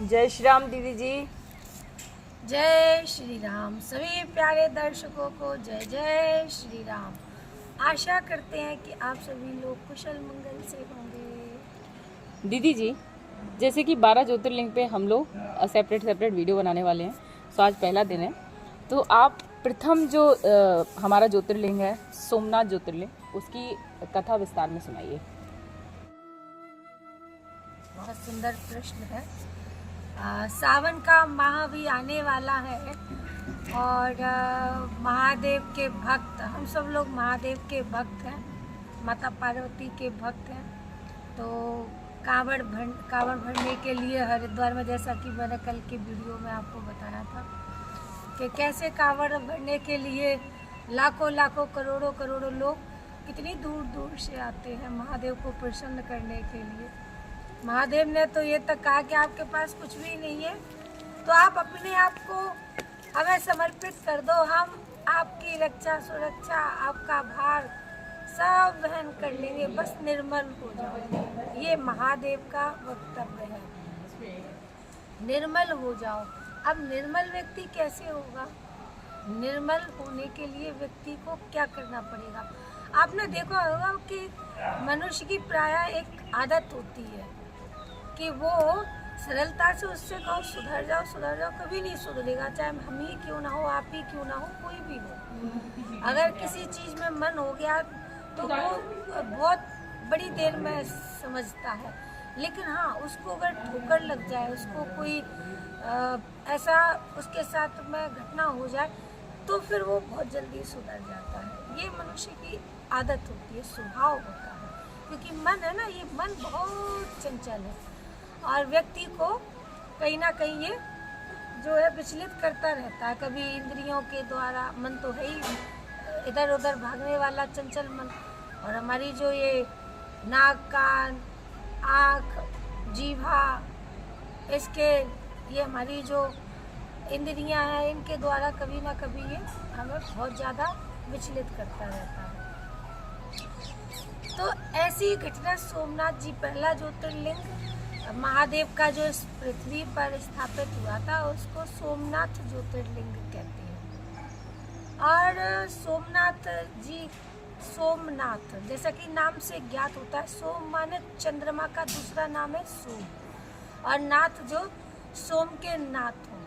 जय श्री राम दीदी जी। जय श्री राम। सभी प्यारे दर्शकों को जय जय श्री राम। आशा करते हैं कि आप सभी लोग कुशल मंगल से होंगे। दीदी जी, जैसे कि 12 ज्योतिर्लिंग पे हम लोग सेपरेट वीडियो बनाने वाले हैं, तो आज पहला दिन है, तो आप प्रथम जो हमारा ज्योतिर्लिंग है सोमनाथ ज्योतिर्लिंग, उसकी कथा विस्तार में सुनाइए। बहुत सुंदर प्रश्न है। सावन का माह भी आने वाला है और महादेव के भक्त, हम सब लोग महादेव के भक्त हैं, माता पार्वती के भक्त हैं। तो कांवड़ भरने के लिए हरिद्वार में, जैसा कि मैंने कल के वीडियो में आपको बताया था कि कैसे कांवड़ भरने के लिए लाखों करोड़ों लोग कितनी दूर दूर से आते हैं महादेव को प्रसन्न करने के लिए। महादेव ने तो ये तक कहा कि आपके पास कुछ भी नहीं है तो आप अपने आप को हमें समर्पित कर दो, हम आपकी रक्षा सुरक्षा, आपका भार सब वहन कर लेंगे, बस निर्मल हो जाओ। ये महादेव का वक्तव्य है, निर्मल हो जाओ। अब निर्मल व्यक्ति कैसे होगा? निर्मल होने के लिए व्यक्ति को क्या करना पड़ेगा? आपने देखा होगा कि मनुष्य की प्रायः एक आदत होती है कि वो सरलता से उससे कहो सुधर जाओ, कभी नहीं सुधरेगा, चाहे हम ही क्यों ना हो, आप ही क्यों ना हो, कोई भी हो। अगर किसी चीज़ में मन हो गया तो वो बहुत बड़ी देर में समझता है, लेकिन हाँ उसको अगर ठोकर लग जाए, उसको कोई ऐसा उसके साथ में घटना हो जाए तो फिर वो बहुत जल्दी सुधर जाता है। ये मनुष्य की आदत होती है, स्वभाव होता है, क्योंकि मन है ना, ये मन बहुत चंचल है और व्यक्ति को कहीं ना कहीं ये जो है विचलित करता रहता है। कभी इंद्रियों के द्वारा, मन तो है ही इधर उधर भागने वाला चंचल मन, और हमारी जो ये नाक, कान, आँख, जीभा, इसके ये हमारी जो इंद्रियां हैं, इनके द्वारा कभी ना कभी ये हमें बहुत ज़्यादा विचलित करता रहता है। तो ऐसी घटना सोमनाथ जी, पहला ज्योतिर्लिंग महादेव का जो इस पृथ्वी पर स्थापित हुआ था, उसको सोमनाथ ज्योतिर्लिंग कहते हैं। और सोमनाथ जी, सोमनाथ जैसा कि नाम से ज्ञात होता है, सोम माने चंद्रमा का दूसरा नाम है सोम, और नाथ जो सोम के नाथ हो।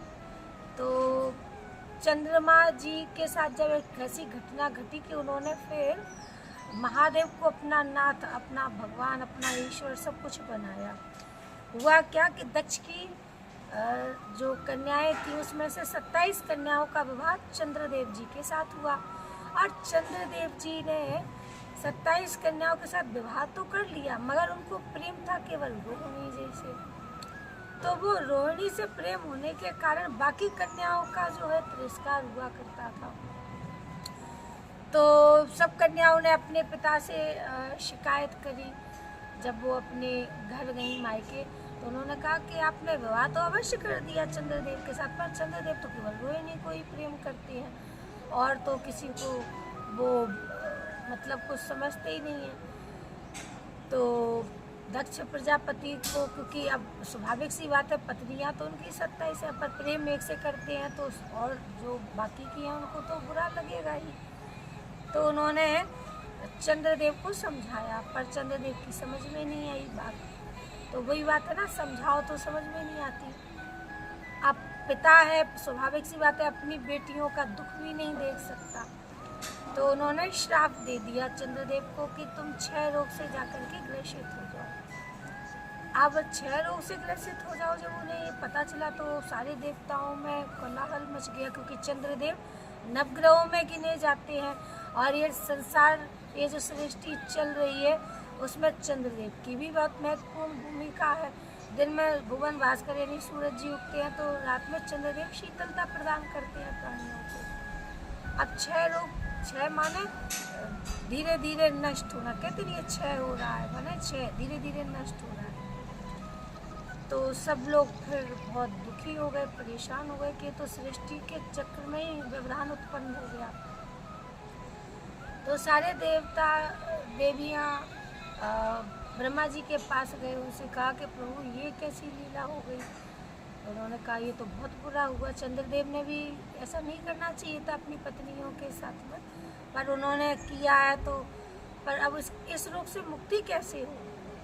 तो चंद्रमा जी के साथ जब एक ऐसी घटना घटी कि उन्होंने फिर महादेव को अपना नाथ, अपना भगवान, अपना ईश्वर सब कुछ बनाया। हुआ क्या कि दक्ष की जो कन्याएं थी उसमें से 27 कन्याओं का विवाह चंद्रदेव जी के साथ हुआ, और चंद्रदेव जी ने 27 कन्याओं के साथ विवाह तो कर लिया, मगर उनको प्रेम था केवल रोहिणी जी से। तो वो रोहिणी से प्रेम होने के कारण बाकी कन्याओं का जो है तिरस्कार हुआ करता था। तो सब कन्याओं ने अपने पिता से शिकायत करी। जब वो अपने घर गई मायके, तो उन्होंने कहा कि आपने विवाह तो अवश्य कर दिया चंद्रदेव के साथ, पर चंद्रदेव तो केवल रोहिणी को ही प्रेम करते हैं, और तो किसी को वो मतलब कुछ समझते ही नहीं है। तो दक्ष प्रजापति को, क्योंकि अब स्वाभाविक सी बात है, पत्नियां तो उनकी 27 है, पर प्रेम एक से करते हैं तो और जो बाकी की हैं उनको तो बुरा लगेगा ही। तो उन्होंने चंद्रदेव को समझाया, पर चंद्रदेव की समझ में नहीं आई बात। तो वही बात है ना, समझाओ तो समझ में नहीं आती। अब पिता है, स्वाभाविक सी बात है, अपनी बेटियों का दुख भी नहीं देख सकता। तो उन्होंने श्राप दे दिया चंद्रदेव को कि तुम 6 रोग से जाकर के ग्रसित हो जाओ। अब 6 रोग से ग्रसित हो जाओ, जब उन्हें ये पता चला तो सारे देवताओं में कोलाहल मच गया, क्योंकि चंद्रदेव नवग्रहों में गिने जाते हैं, और ये संसार, ये जो सृष्टि चल रही है उसमें चंद्रदेव की भी बहुत महत्वपूर्ण भूमिका है। दिन में भुवन भास्कर यानी सूरज जी उगते हैं, तो रात में चंद्रदेव शीतलता प्रदान करते हैं प्राणियों को। अब 6 रोग, 6 माने धीरे धीरे नष्ट होना, कहते नहीं 6 हो रहा है, माने 6 धीरे धीरे नष्ट हो रहा है। तो सब लोग फिर बहुत दुखी हो गए, परेशान हो गए कि तो सृष्टि के चक्र में ही व्यवधान उत्पन्न हो गया। तो सारे देवता देवियाँ ब्रह्मा जी के पास गए, उनसे कहा कि प्रभु ये कैसी लीला हो गई उन्होंने कहा ये तो बहुत बुरा हुआ, चंद्रदेव ने भी ऐसा नहीं करना चाहिए था अपनी पत्नियों के साथ में, पर उन्होंने किया है। तो पर अब इस रोग से मुक्ति कैसे हो,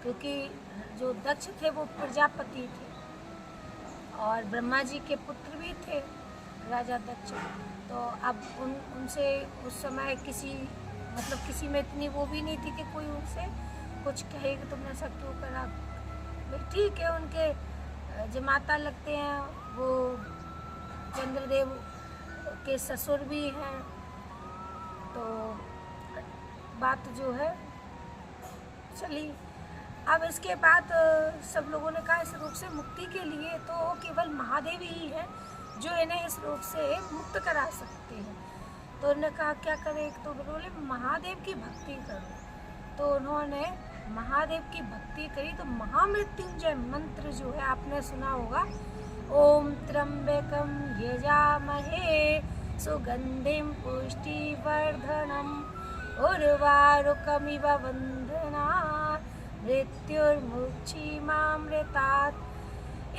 क्योंकि जो दक्ष थे वो प्रजापति थे और ब्रह्मा जी के पुत्र भी थे राजा दक्ष। तो अब उनसे उस समय किसी में इतनी वो भी नहीं थी कि कोई उनसे कुछ कहे कि तुमने ऐसा क्यों करा। ठीक है, उनके जमाता लगते हैं, वो चंद्रदेव के ससुर भी हैं। तो बात जो है चली। अब इसके बाद सब लोगों ने कहा इस रोग से मुक्ति के लिए तो केवल महादेव ही हैं जो इन्हें इस रोग से मुक्त करा सकते हैं। तो उन्होंने कहा क्या करें, तो बोले महादेव की भक्ति करो। तो उन्होंने महादेव की भक्ति करी। तो महामृत्युंजय मंत्र जो है आपने सुना होगा, ओम त्र्यंबकम यजामहे सुगंधिम पुष्टिवर्धनम उर्वारुकमिव वंदनात् मृत्युर्मुक्षीमामृतात्।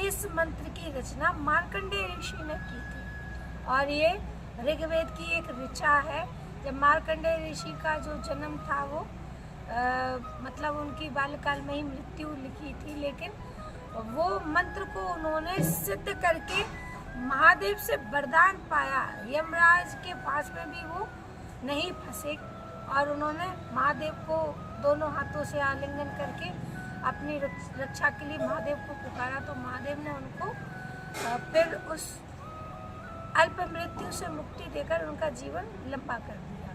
इस मंत्र की रचना मार्कंडेय ऋषि ने की थी और ये ऋग्वेद की एक ऋचा है। जब मार्कंडेय ऋषि का जो जन्म था वो उनकी बाल्यकाल में ही मृत्यु लिखी थी, लेकिन वो मंत्र को उन्होंने सिद्ध करके महादेव से वरदान पाया। यमराज के पास में भी वो नहीं फंसे और उन्होंने महादेव को दोनों हाथों से आलिंगन करके अपनी रक्षा के लिए महादेव को पुकारा। तो महादेव ने उनको फिर उस अल्प मृत्यु से मुक्ति देकर उनका जीवन लंबा कर दिया।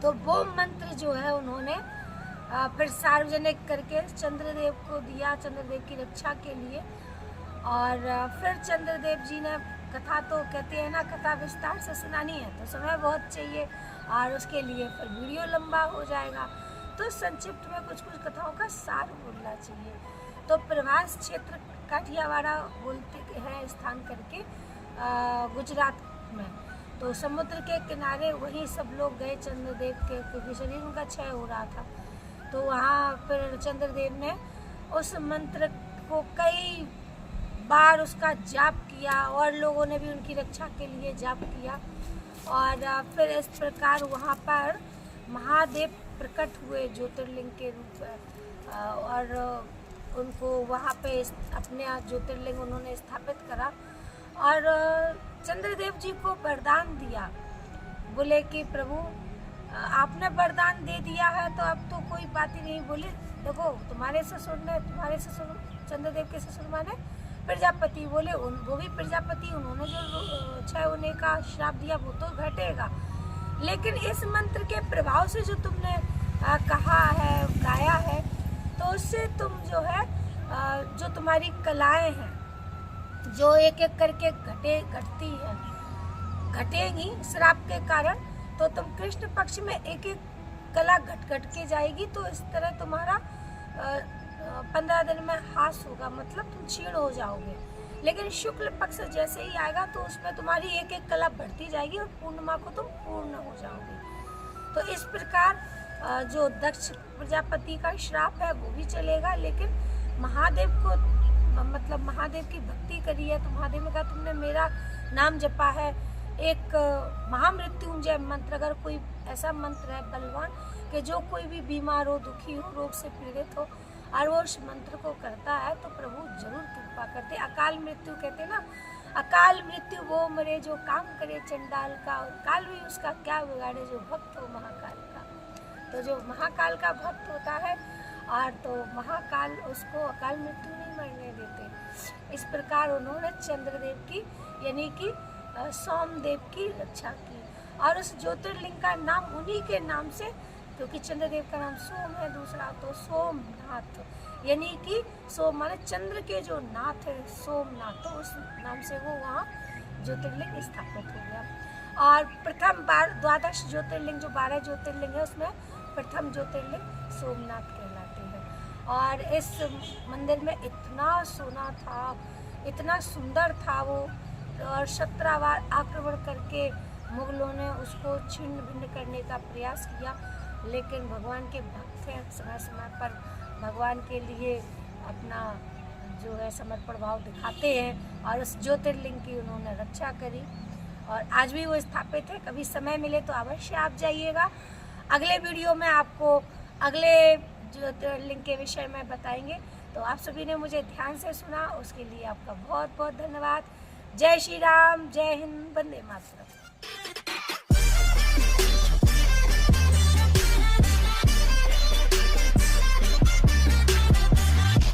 तो वो मंत्र जो है उन्होंने फिर सार्वजनिक करके चंद्रदेव को दिया, चंद्रदेव की रक्षा के लिए। और फिर चंद्रदेव जी ने कथा, तो कहते हैं ना कथा विस्तार से सुनानी है तो समय बहुत चाहिए और उसके लिए फिर वीडियो लंबा हो जाएगा, तो संक्षिप्त में कुछ कथाओं का सार बोलना चाहिए। तो प्रभास क्षेत्र काठियावाड़ा बोलते हैं स्थान करके गुजरात में। तो समुद्र के किनारे वहीं सब लोग गए चंद्रदेव के, क्योंकि शरीर उनका क्षय हो रहा था। तो वहाँ फिर चंद्रदेव ने उस मंत्र को कई बार उसका जाप किया और लोगों ने भी उनकी रक्षा के लिए जाप किया। और फिर इस प्रकार वहाँ पर महादेव प्रकट हुए ज्योतिर्लिंग के रूप में और उनको वहाँ पे अपने ज्योतिर्लिंग उन्होंने स्थापित करा और चंद्रदेव जी को वरदान दिया। बोले कि प्रभु आपने वरदान दे दिया है तो अब तो कोई बात ही नहीं। बोले देखो तुम्हारे ससुर चंद्रदेव के ससुर माने प्रजापति, बोले वो भी प्रजापति, उन्होंने जो क्षय होने का श्राप दिया वो तो घटेगा, लेकिन इस मंत्र के प्रभाव से जो तुमने कहा है, गाया है, तो उससे तुम जो है जो तुम्हारी कलाएं हैं जो एक एक करके घटेंगी श्राप के कारण, तो तुम कृष्ण पक्ष में एक एक कला घट के जाएगी। तो इस तरह तुम्हारा 15 दिन में हास होगा, मतलब तुम क्षीण हो जाओगे। लेकिन शुक्ल पक्ष जैसे ही आएगा तो उसमें तुम्हारी एक एक कला बढ़ती जाएगी और पूर्णिमा को तुम पूर्ण हो जाओगे। तो इस प्रकार जो दक्ष प्रजापति का श्राप है वो भी चलेगा, लेकिन महादेव को महादेव की भक्ति करी है तो महादेव ने कहा तुमने मेरा नाम जपा है, एक महामृत्युंजय मंत्र, अगर कोई ऐसा मंत्र है बलवान कि जो कोई भी बीमार हो, दुखी हो, रोग से पीड़ित हो और वो उस मंत्र को करता है तो प्रभु जरूर कृपा करते। अकाल मृत्यु कहते ना, अकाल मृत्यु वो मरे जो काम करे चंडाल का, काल भी उसका क्या बिगाड़े जो भक्त हो महाकाल का। तो जो महाकाल का भक्त होता है और तो महाकाल उसको अकाल मृत्यु नहीं मरने देते। इस प्रकार उन्होंने चंद्रदेव की यानी कि सोमदेव की रक्षा की और उस ज्योतिर्लिंग का नाम उन्हीं के नाम से, क्योंकि चंद्रदेव का नाम सोम है, दूसरा तो सोमनाथ, यानी कि सोम माने चंद्र के जो नाथ है सोमनाथ, तो उस नाम से वो वहाँ ज्योतिर्लिंग स्थापित हो गया। और प्रथम 12 ज्योतिर्लिंग जो 12 ज्योतिर्लिंग है उसमें प्रथम ज्योतिर्लिंग सोमनाथ कहलाते हैं। और इस मंदिर में इतना सोना था, इतना सुंदर था वो, और 17 बार आक्रमण करके मुगलों ने उसको छिन्न भिन्न करने का प्रयास किया, लेकिन भगवान के भक्त हैं, समय समय पर भगवान के लिए अपना जो है समर्पण भाव दिखाते हैं और उस ज्योतिर्लिंग की उन्होंने रक्षा करी और आज भी वो स्थापित है। कभी समय मिले तो अवश्य आप जाइएगा। अगले वीडियो में आपको अगले ज्योतिर्लिंग के विषय में बताएंगे। तो आप सभी ने मुझे ध्यान से सुना, उसके लिए आपका बहुत बहुत धन्यवाद। जय श्री राम, जय हिंद, वंदे मातरम।